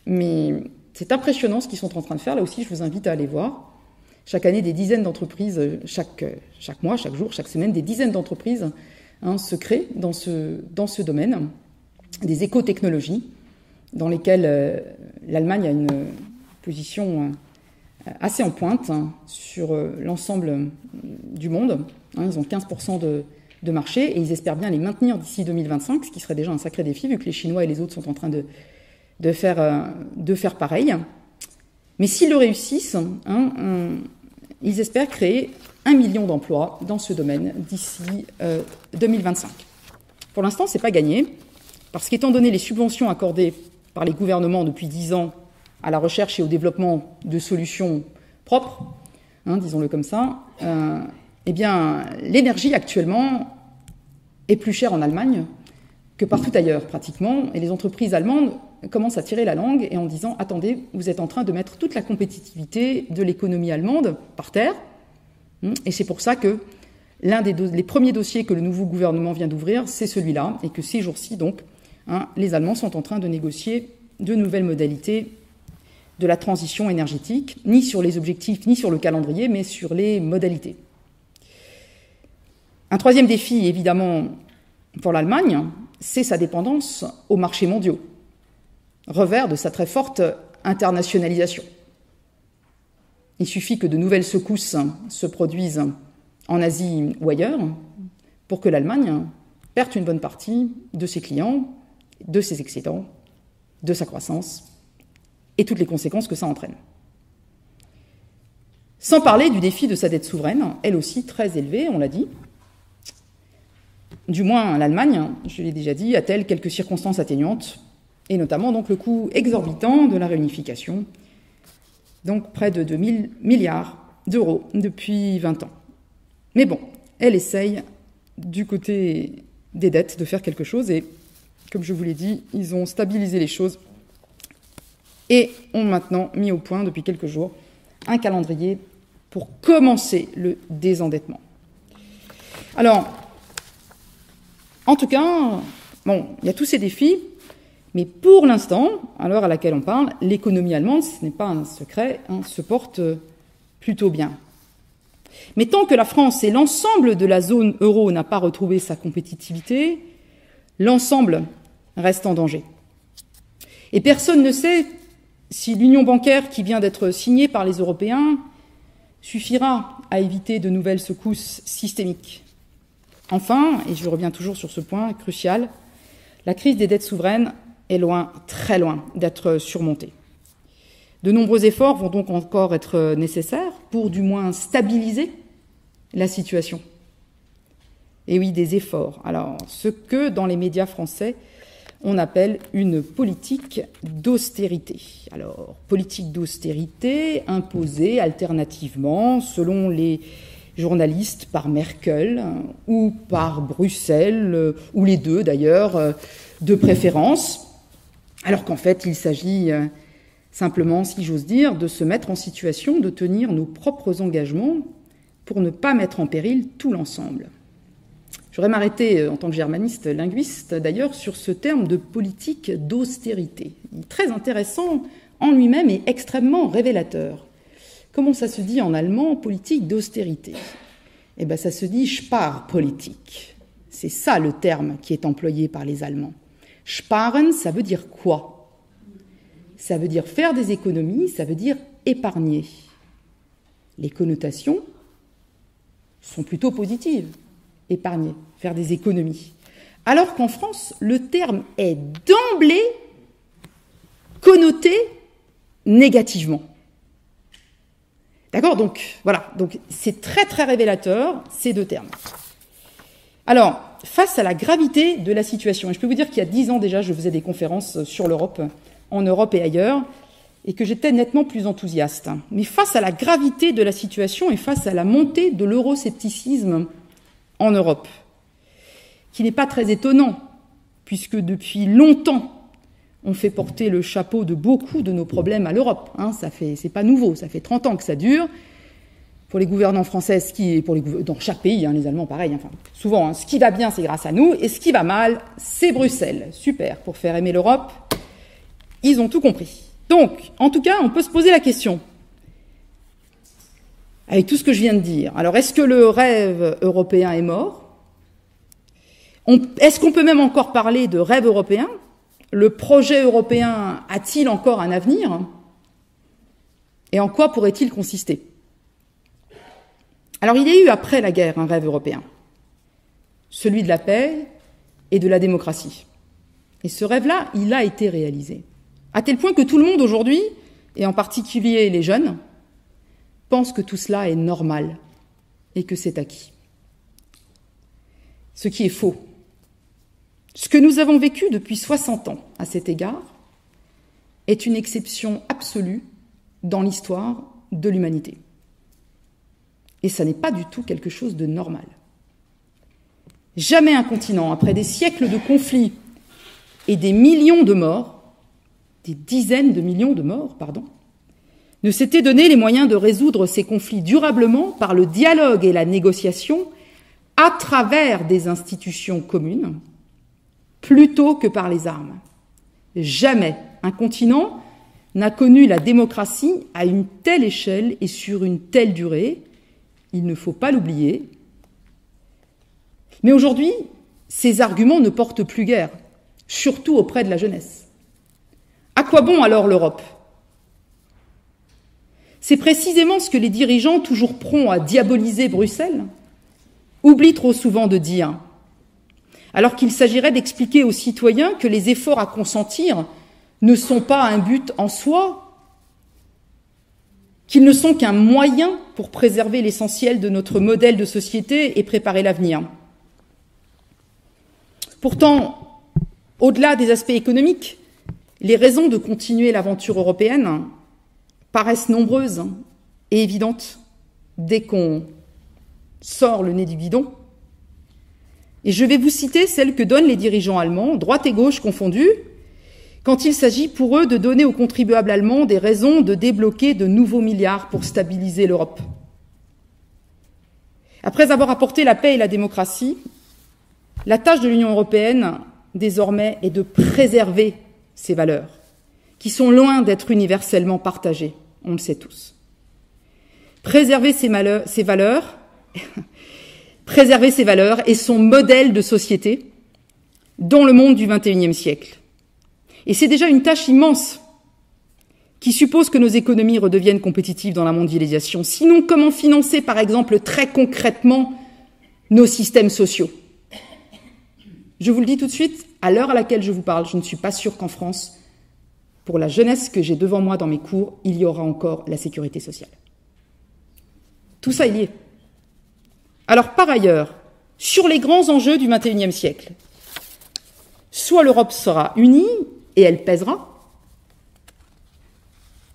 mais c'est impressionnant ce qu'ils sont en train de faire. Là aussi, je vous invite à aller voir. Chaque année, des dizaines d'entreprises, chaque mois, chaque jour, chaque semaine, des dizaines d'entreprises se créent dans ce domaine, des écotechnologies, dans lesquelles l'Allemagne a une position assez en pointe sur l'ensemble du monde. Ils ont 15% de marché et ils espèrent bien les maintenir d'ici 2025, ce qui serait déjà un sacré défi, vu que les Chinois et les autres sont en train de faire pareil. Mais s'ils le réussissent, ils espèrent créer 1 million d'emplois dans ce domaine d'ici 2025. Pour l'instant, ce n'est pas gagné, parce qu'étant donné les subventions accordées par les gouvernements depuis 10 ans à la recherche et au développement de solutions propres, disons-le comme ça, eh bien, l'énergie actuellement est plus chère en Allemagne que partout ailleurs, pratiquement, et les entreprises allemandes commencent à tirer la langue et en disant « Attendez, vous êtes en train de mettre toute la compétitivité de l'économie allemande par terre ». Et c'est pour ça que les premiers dossiers que le nouveau gouvernement vient d'ouvrir, c'est celui-là, et que ces jours-ci, donc, les Allemands sont en train de négocier de nouvelles modalités de la transition énergétique, ni sur les objectifs, ni sur le calendrier, mais sur les modalités. Un troisième défi, évidemment, pour l'Allemagne, c'est sa dépendance aux marchés mondiaux, revers de sa très forte internationalisation. Il suffit que de nouvelles secousses se produisent en Asie ou ailleurs pour que l'Allemagne perde une bonne partie de ses clients, de ses excédents, de sa croissance et toutes les conséquences que ça entraîne. Sans parler du défi de sa dette souveraine, elle aussi très élevée, on l'a dit. Du moins, l'Allemagne, je l'ai déjà dit, a-t-elle quelques circonstances atténuantes, et notamment donc le coût exorbitant de la réunification, donc près de 2 000 milliards d'euros depuis 20 ans. Mais bon, elle essaye, du côté des dettes, de faire quelque chose, et comme je vous l'ai dit, ils ont stabilisé les choses et ont maintenant mis au point, depuis quelques jours, un calendrier pour commencer le désendettement. Alors, en tout cas, bon, il y a tous ces défis, mais pour l'instant, à l'heure à laquelle on parle, l'économie allemande, ce n'est pas un secret, se porte plutôt bien. Mais tant que la France et l'ensemble de la zone euro n'a pas retrouvé sa compétitivité, l'ensemble reste en danger. Et personne ne sait si l'union bancaire qui vient d'être signée par les Européens suffira à éviter de nouvelles secousses systémiques. Enfin, et je reviens toujours sur ce point crucial, la crise des dettes souveraines est loin, très loin, d'être surmontée. De nombreux efforts vont donc encore être nécessaires pour du moins stabiliser la situation. Et oui, des efforts. Alors, ce que dans les médias français, on appelle une politique d'austérité. Alors, politique d'austérité imposée alternativement, selon les journalistes, par Merkel ou par Bruxelles, ou les deux d'ailleurs, de préférence, alors qu'en fait, il s'agit simplement, si j'ose dire, de se mettre en situation de tenir nos propres engagements pour ne pas mettre en péril tout l'ensemble. J'aurais m'arrêter, en tant que germaniste linguiste d'ailleurs, sur ce terme de politique d'austérité. Il est très intéressant en lui-même et extrêmement révélateur. Comment ça se dit en allemand, politique d'austérité? Eh bien, ça se dit Sparpolitik. C'est ça le terme qui est employé par les Allemands. Sparen, ça veut dire quoi? Ça veut dire faire des économies, ça veut dire épargner. Les connotations sont plutôt positives. Épargner, faire des économies. Alors qu'en France, le terme est d'emblée connoté négativement. D'accord? Donc, voilà. Donc, c'est très, très révélateur, ces deux termes. Alors, face à la gravité de la situation, et je peux vous dire qu'il y a 10 ans déjà, je faisais des conférences sur l'Europe, en Europe et ailleurs, et que j'étais nettement plus enthousiaste. Mais face à la gravité de la situation et face à la montée de l'euroscepticisme en Europe, qui n'est pas très étonnant, puisque depuis longtemps, on fait porter le chapeau de beaucoup de nos problèmes à l'Europe. C'est pas nouveau, ça fait 30 ans que ça dure. Pour les gouvernants français, dans chaque pays, les Allemands pareil, souvent, ce qui va bien, c'est grâce à nous, et ce qui va mal, c'est Bruxelles. Super, pour faire aimer l'Europe, ils ont tout compris. Donc, en tout cas, on peut se poser la question, avec tout ce que je viens de dire. Alors, est-ce que le rêve européen est mort? Est-ce qu'on peut même encore parler de rêve européen? Le projet européen a-t-il encore un avenir? Et en quoi pourrait-il consister? Alors, il y a eu après la guerre un rêve européen, celui de la paix et de la démocratie. Et ce rêve-là, il a été réalisé. À tel point que tout le monde aujourd'hui, et en particulier les jeunes, pense que tout cela est normal et que c'est acquis. Ce qui est faux. Ce que nous avons vécu depuis 60 ans à cet égard est une exception absolue dans l'histoire de l'humanité. Et ça n'est pas du tout quelque chose de normal. Jamais un continent, après des siècles de conflits et des millions de morts, des dizaines de millions de morts, ne s'était donné les moyens de résoudre ces conflits durablement par le dialogue et la négociation à travers des institutions communes, plutôt que par les armes. Jamais un continent n'a connu la démocratie à une telle échelle et sur une telle durée. Il ne faut pas l'oublier. Mais aujourd'hui, ces arguments ne portent plus guère, surtout auprès de la jeunesse. À quoi bon alors l'Europe? C'est précisément ce que les dirigeants, toujours prompts à diaboliser Bruxelles, oublient trop souvent de dire, alors qu'il s'agirait d'expliquer aux citoyens que les efforts à consentir ne sont pas un but en soi, qu'ils ne sont qu'un moyen pour préserver l'essentiel de notre modèle de société et préparer l'avenir. Pourtant, au-delà des aspects économiques, les raisons de continuer l'aventure européenne paraissent nombreuses et évidentes dès qu'on sort le nez du guidon. Et je vais vous citer celles que donnent les dirigeants allemands, droite et gauche confondus, quand il s'agit pour eux de donner aux contribuables allemands des raisons de débloquer de nouveaux milliards pour stabiliser l'Europe. Après avoir apporté la paix et la démocratie, la tâche de l'Union européenne, désormais, est de préserver ces valeurs, qui sont loin d'être universellement partagées, on le sait tous. Préserver ces valeurs et son modèle de société dans le monde du XXIe siècle. Et c'est déjà une tâche immense qui suppose que nos économies redeviennent compétitives dans la mondialisation. Sinon, comment financer, par exemple, très concrètement, nos systèmes sociaux? Je vous le dis tout de suite, à l'heure à laquelle je vous parle, je ne suis pas sûre qu'en France, pour la jeunesse que j'ai devant moi dans mes cours, il y aura encore la sécurité sociale. Tout ça est lié. Alors, par ailleurs, sur les grands enjeux du XXIe siècle, soit l'Europe sera unie et elle pèsera,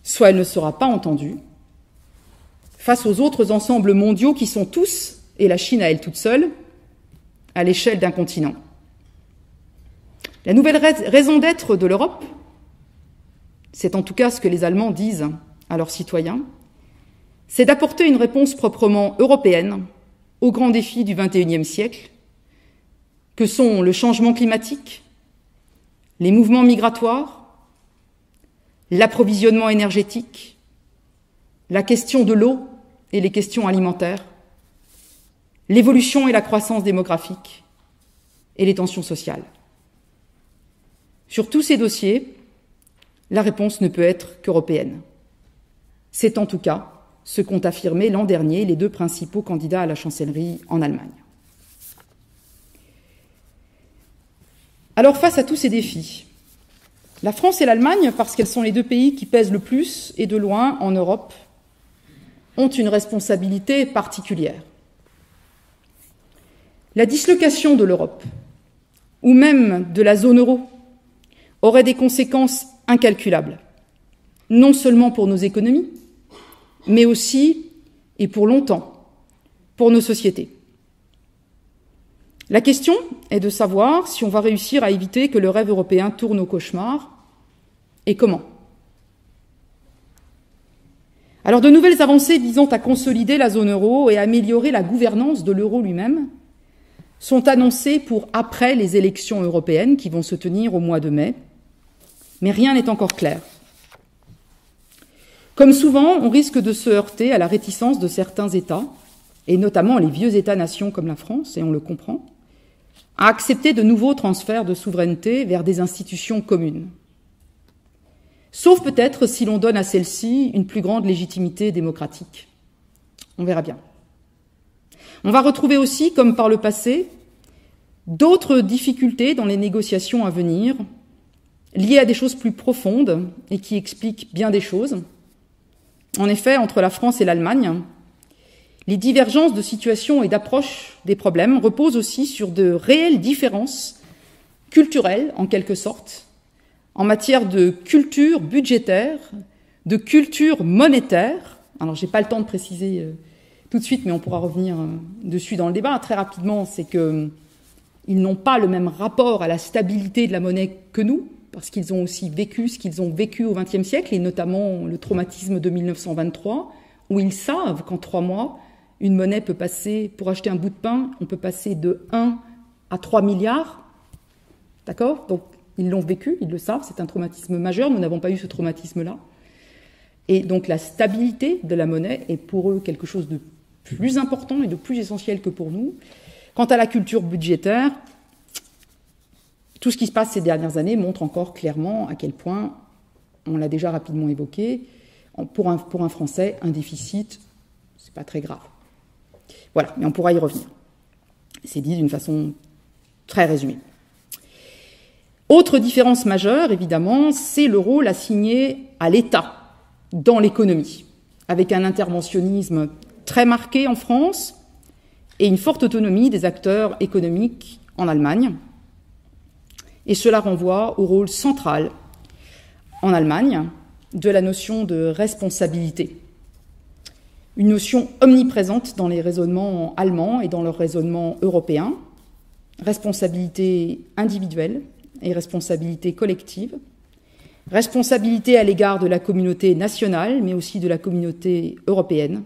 soit elle ne sera pas entendue face aux autres ensembles mondiaux qui sont tous, et la Chine à elle toute seule, à l'échelle d'un continent. La nouvelle raison d'être de l'Europe, c'est en tout cas ce que les Allemands disent à leurs citoyens, c'est d'apporter une réponse proprement européenne aux grands défis du XXIe siècle, que sont le changement climatique, les mouvements migratoires, l'approvisionnement énergétique, la question de l'eau et les questions alimentaires, l'évolution et la croissance démographique et les tensions sociales. Sur tous ces dossiers, la réponse ne peut être qu'européenne. C'est en tout cas ce qu'ont affirmé l'an dernier les deux principaux candidats à la chancellerie en Allemagne. Alors, face à tous ces défis, la France et l'Allemagne, parce qu'elles sont les deux pays qui pèsent le plus et de loin en Europe, ont une responsabilité particulière. La dislocation de l'Europe, ou même de la zone euro, aurait des conséquences incalculables, non seulement pour nos économies, mais aussi, et pour longtemps, pour nos sociétés. La question est de savoir si on va réussir à éviter que le rêve européen tourne au cauchemar, et comment. Alors, de nouvelles avancées visant à consolider la zone euro et à améliorer la gouvernance de l'euro lui-même sont annoncées pour après les élections européennes qui vont se tenir au mois de mai, mais rien n'est encore clair. Comme souvent, on risque de se heurter à la réticence de certains États, et notamment les vieux États-nations comme la France, et on le comprend, à accepter de nouveaux transferts de souveraineté vers des institutions communes. Sauf peut-être si l'on donne à celle-ci une plus grande légitimité démocratique. On verra bien. On va retrouver aussi, comme par le passé, d'autres difficultés dans les négociations à venir, liées à des choses plus profondes et qui expliquent bien des choses. En effet, entre la France et l'Allemagne, les divergences de situation et d'approche des problèmes reposent aussi sur de réelles différences culturelles, en quelque sorte, en matière de culture budgétaire, de culture monétaire. Alors, je n'ai pas le temps de préciser tout de suite, mais on pourra revenir dessus dans le débat. Très rapidement, c'est qu'ils n'ont pas le même rapport à la stabilité de la monnaie que nous, parce qu'ils ont aussi vécu ce qu'ils ont vécu au XXe siècle, et notamment le traumatisme de 1923, où ils savent qu'en 3 mois, une monnaie peut passer, pour acheter un bout de pain, on peut passer de 1 à 3 milliards. D'accord? Donc, ils l'ont vécu, ils le savent, c'est un traumatisme majeur, nous n'avons pas eu ce traumatisme-là. Et donc, la stabilité de la monnaie est pour eux quelque chose de plus important et de plus essentiel que pour nous. Quant à la culture budgétaire, tout ce qui se passe ces dernières années montre encore clairement à quel point, on l'a déjà rapidement évoqué, pour un Français, un déficit, c'est pas très grave. Voilà, mais on pourra y revenir. C'est dit d'une façon très résumée. Autre différence majeure, évidemment, c'est le rôle assigné à l'État dans l'économie, avec un interventionnisme très marqué en France et une forte autonomie des acteurs économiques en Allemagne. Et cela renvoie au rôle central, en Allemagne, de la notion de responsabilité. Une notion omniprésente dans les raisonnements allemands et dans leur raisonnement européen, responsabilité individuelle et responsabilité collective, responsabilité à l'égard de la communauté nationale, mais aussi de la communauté européenne,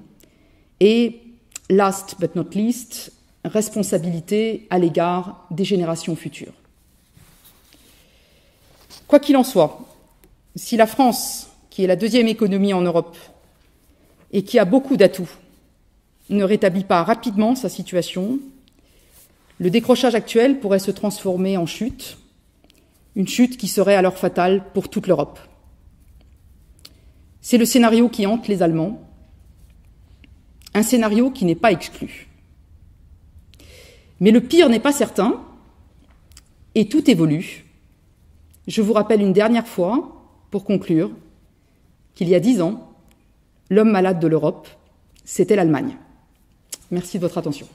et, last but not least, responsabilité à l'égard des générations futures. Quoi qu'il en soit, si la France, qui est la deuxième économie en Europe et qui a beaucoup d'atouts, ne rétablit pas rapidement sa situation, le décrochage actuel pourrait se transformer en chute, une chute qui serait alors fatale pour toute l'Europe. C'est le scénario qui hante les Allemands, un scénario qui n'est pas exclu. Mais le pire n'est pas certain, et tout évolue. Je vous rappelle une dernière fois, pour conclure, qu'il y a 10 ans, l'homme malade de l'Europe, c'était l'Allemagne. Merci de votre attention.